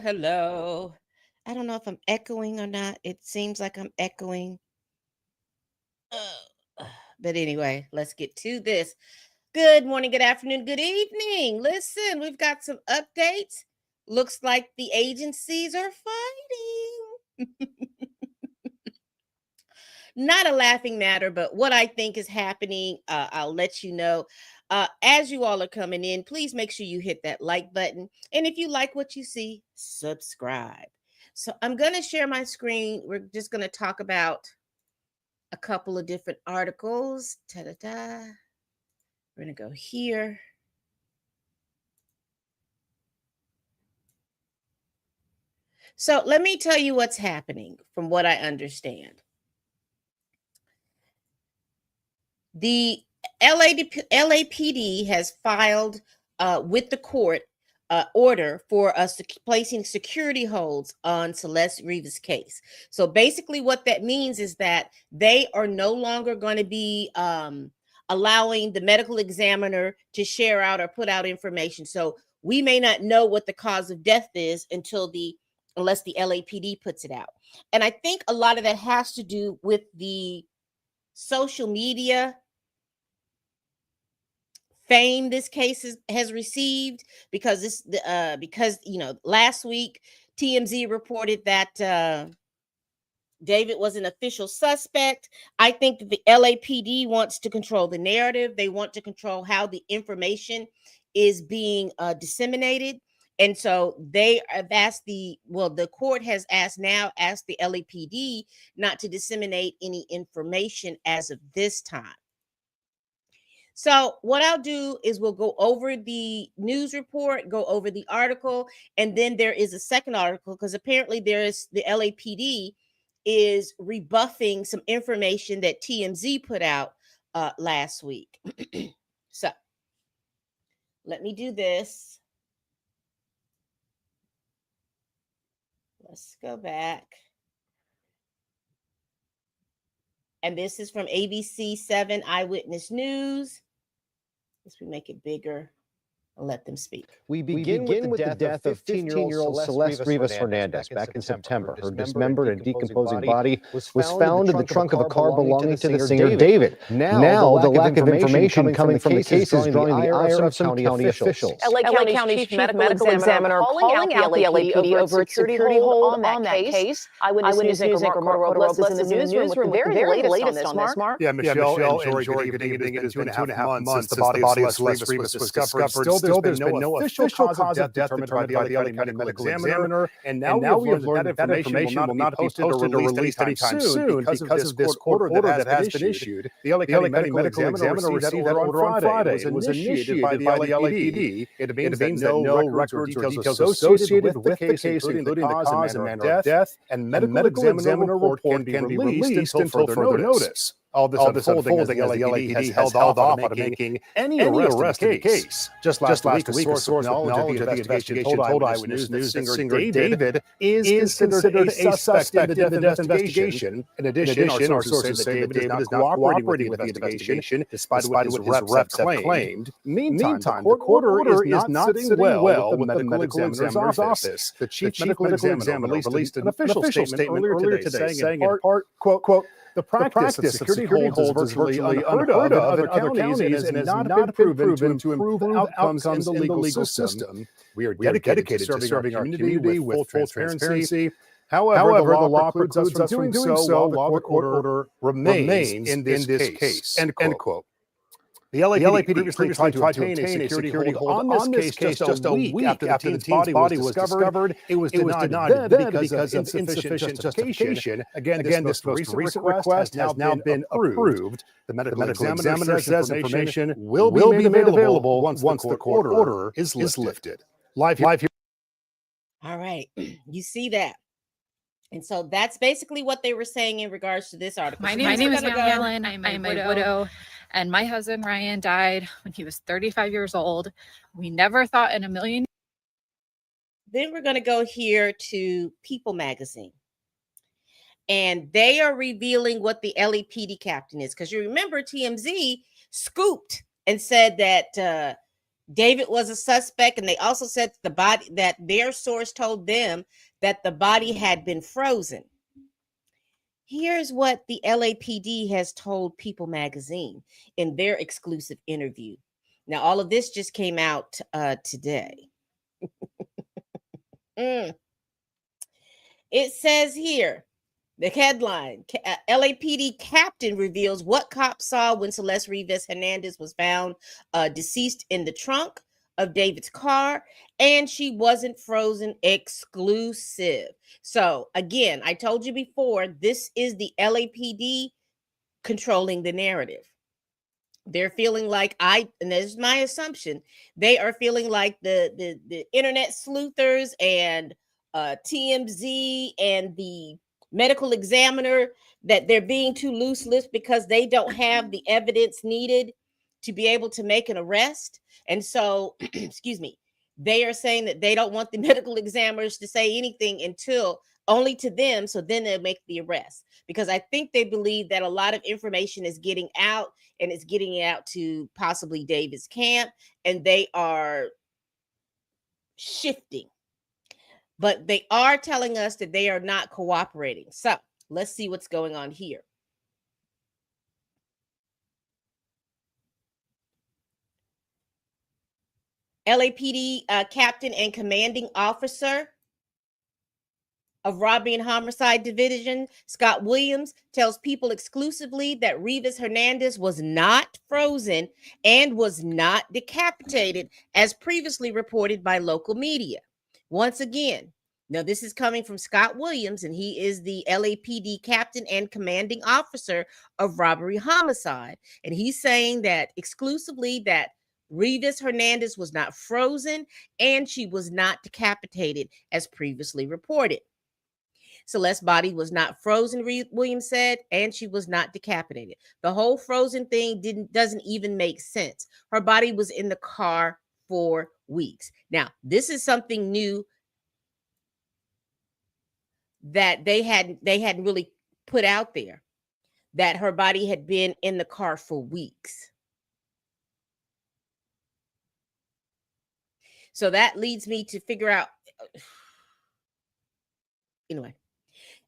Hello. I don't know if I'm echoing or not. It seems like I'm echoing. But anyway, let's get to this. Good morning, good afternoon, good evening. Listen, we've got some updates. Looks like the agencies are fighting. Not a laughing matter, but what I think is happening, I'll let you know. As you all are coming in, please make sure you hit that like button. And if you like what you see, subscribe. So I'm going to share my screen. We're just going to talk about a couple of different articles. Ta-da-da. We're going to go here. So let me tell you what's happening from what I understand. The LAPD has filed with the court order for us to placing security holds on Celeste Rivas' case. So basically what that means is that they are no longer going to be allowing the medical examiner to share out or put out information. So we may not know what the cause of death is unless the LAPD puts it out. And I think a lot of that has to do with the social media fame this case has received, because last week TMZ reported that David was an official suspect. I think that the LAPD wants to control the narrative. They want to control how the information is being disseminated. And so they have asked the court has asked the LAPD not to disseminate any information as of this time. So what I'll do is we'll go over the news report, go over the article, and then there is a second article, because apparently the LAPD is rebuffing some information that TMZ put out last week. So let me do this. Let's go back. And this is from ABC 7 Eyewitness News. Let's make it bigger. I'll let them speak. We begin with the death of 15-year-old Celeste Rivas Hernandez back in September. Her dismembered and decomposing body was found in the trunk of a car belonging to the singer David. Now, the lack of information coming from the case is drawing the ire of some county officials. LA County Chief Medical Examiner calling out the LAPD over its security hold on that case. Eyewitness News anchor Mark Robles is in the newsroom with the very latest on this, Mark. Yeah, Michelle and Jory, good evening. It has been 2.5 months since the body of Celeste Rivas was discovered. Still, there's been no official cause of death determined by the LA County Medical Examiner, and now we have learned that information will not be posted or released anytime soon because of this court order that has been issued. The LA County Medical Examiner received that order on Friday. It was initiated by the LAPD. It means that no records or details associated with the case, including the cause and manner of death, and medical examiner report can be released until further notice. All this unfolding as the LAPD has held off on making any arrest in the case. Just last week, a source with knowledge of the investigation told Eyewitness News that singer David is considered a suspect in the death investigation. In addition, our sources say that David is not cooperating with the investigation, despite what his reps have claimed. Meantime, the court order is not sitting well with the medical examiner's office. The chief medical examiner released an official statement earlier today, saying in part, quote, "The practice of security holds is virtually unheard of in other counties and has not been proven to improve outcomes in the legal system. We are dedicated to serving our community with full transparency. However, the law precludes us from doing so while the court order remains in this case." End quote. The LAPD previously tried to obtain a security hold on this case just a week after the teen's body was discovered. It was denied then because of insufficient justification. Again, this most recent request has now been approved. The medical examiner says information will be made available once the court order is lifted. Live here. Okay, you see that. And so that's basically what they were saying in regards to this article. My So name we're is gonna go- Helen. I'm a widow, and my husband Ryan died when he was 35 years old. We never thought in a million. Then we're going to go here to People Magazine. And they are revealing what the LAPD captain is. Because you remember TMZ scooped and said that David was a suspect. And they also said the body, that their source told them that the body had been frozen. Here's what the LAPD has told People Magazine in their exclusive interview. Now, all of this just came out today. It says here, the headline, LAPD captain reveals what cops saw when Celeste Rivas Hernandez was found deceased in the trunk of David's car, and she wasn't frozen. Exclusive. So again, I told you before, this is the LAPD controlling the narrative. They're feeling like and this is my assumption, they are feeling like the internet sleuthers and TMZ and the medical examiner, that they're being too loose-lipped because they don't have the evidence needed to be able to make an arrest. And so, excuse me, they are saying that they don't want the medical examiners to say anything until only to them, so then they'll make the arrest. Because I think they believe that a lot of information is getting out, and it's getting out to possibly David's camp, and they are shifting. But they are telling us that they are not cooperating. So let's see what's going on here. LAPD captain and commanding officer of Robbery and Homicide Division, Scott Williams, tells People exclusively that Rivas Hernandez was not frozen and was not decapitated, as previously reported by local media. Once again, now this is coming from Scott Williams, and he is the LAPD captain and commanding officer of Robbery Homicide. And he's saying that exclusively that Rivas Hernandez was not frozen and she was not decapitated, as previously reported. Celeste's body was not frozen, Williams said, and she was not decapitated. The whole frozen thing doesn't even make sense. Her body was in the car for weeks. Now, this is something new that they hadn't really put out there, that her body had been in the car for weeks. So that leads me to figure out, anyway,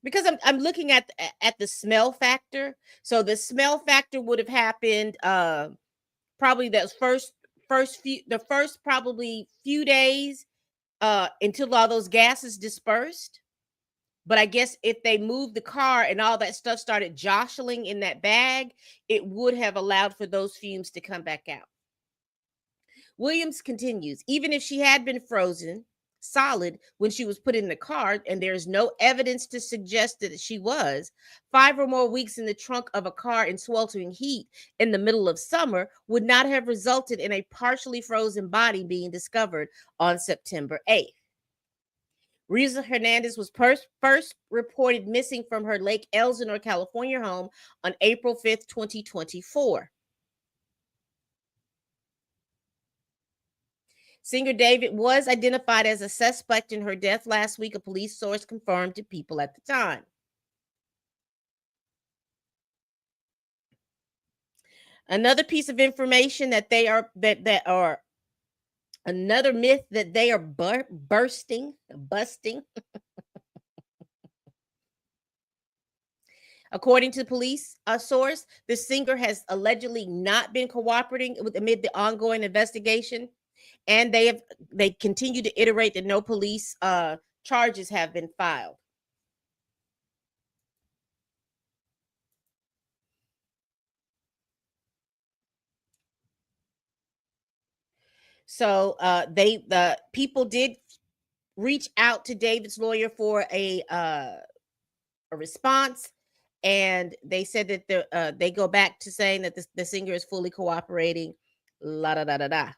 because I'm looking at the smell factor. So the smell factor would have happened probably the first probably few days until all those gases dispersed. But I guess if they moved the car and all that stuff started jostling in that bag, it would have allowed for those fumes to come back out. Williams continues, even if she had been frozen solid when she was put in the car, and there's no evidence to suggest that she was, 5 or more weeks in the trunk of a car in sweltering heat in the middle of summer would not have resulted in a partially frozen body being discovered on September 8th. Rivas Hernandez was first reported missing from her Lake Elsinore, California home on April 5th, 2024. Singer David was identified as a suspect in her death last week, a police source confirmed to People at the time. Another piece of information that they are another myth that they are busting. According to police source, the singer has allegedly not been cooperating amid the ongoing investigation, and they continue to iterate that no police charges have been filed. So the People did reach out to David's lawyer for a response, and they said that they go back to saying that the singer is fully cooperating. La da da da da.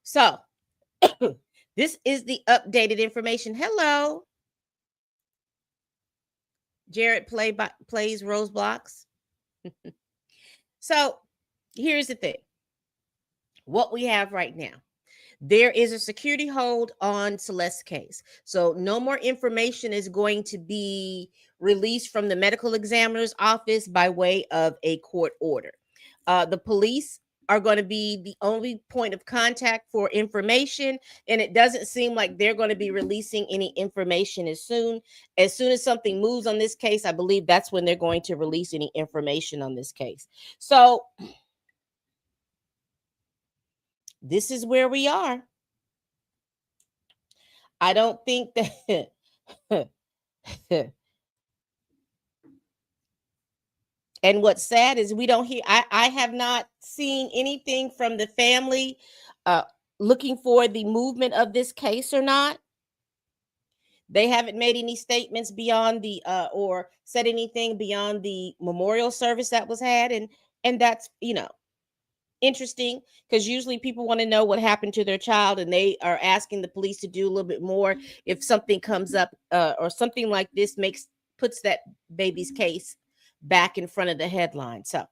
So This is the updated information. Hello. Jared plays Roseblocks. So here's the thing. What we have right now. There is a security hold on Celeste's case. So no more information is going to be released from the medical examiner's office by way of a court order. The police are going to be the only point of contact for information, and it doesn't seem like they're going to be releasing any information as soon as something moves on this case. I believe that's when they're going to release any information on this case. So this is where we are. I don't think that and what's sad is we don't hear, I have not seen anything from the family looking for the movement of this case or not. They haven't made any statements beyond the or said anything beyond the memorial service that was had, and that's, you know, interesting, because usually people want to know what happened to their child, and they are asking the police to do a little bit more if something comes up or something like this puts that baby's case back in front of the headline. So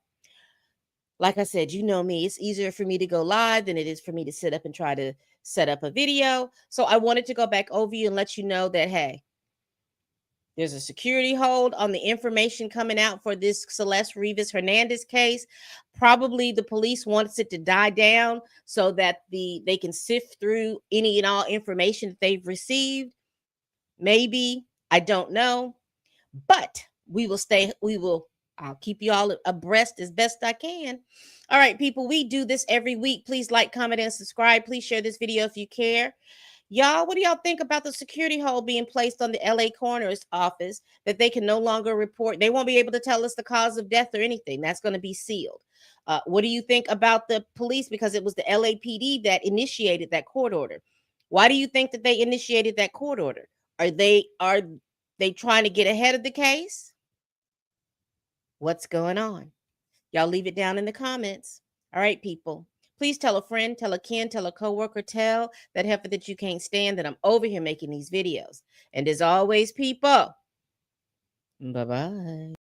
like I said, you know me, it's easier for me to go live than it is for me to sit up and try to set up a video. So I wanted to go back over you and let you know that, hey, there's a security hold on the information coming out for this Celeste Rivas Hernandez case. Probably the police wants it to die down so that they can sift through any and all information that they've received. Maybe, I don't know, but I'll keep you all abreast as best I can. All right, people, we do this every week. Please like, comment, and subscribe. Please share this video if you care. Y'all, what do y'all think about the security hold being placed on the LA coroner's office, that they can no longer report? They won't be able to tell us the cause of death or anything. That's going to be sealed. What do you think about the police? Because it was the LAPD that initiated that court order. Why do you think that they initiated that court order? Are they trying to get ahead of the case? What's going on? Y'all leave it down in the comments. All right, people. Please tell a friend, tell a kin, tell a coworker, tell that heifer that you can't stand that I'm over here making these videos. And as always, people, bye-bye.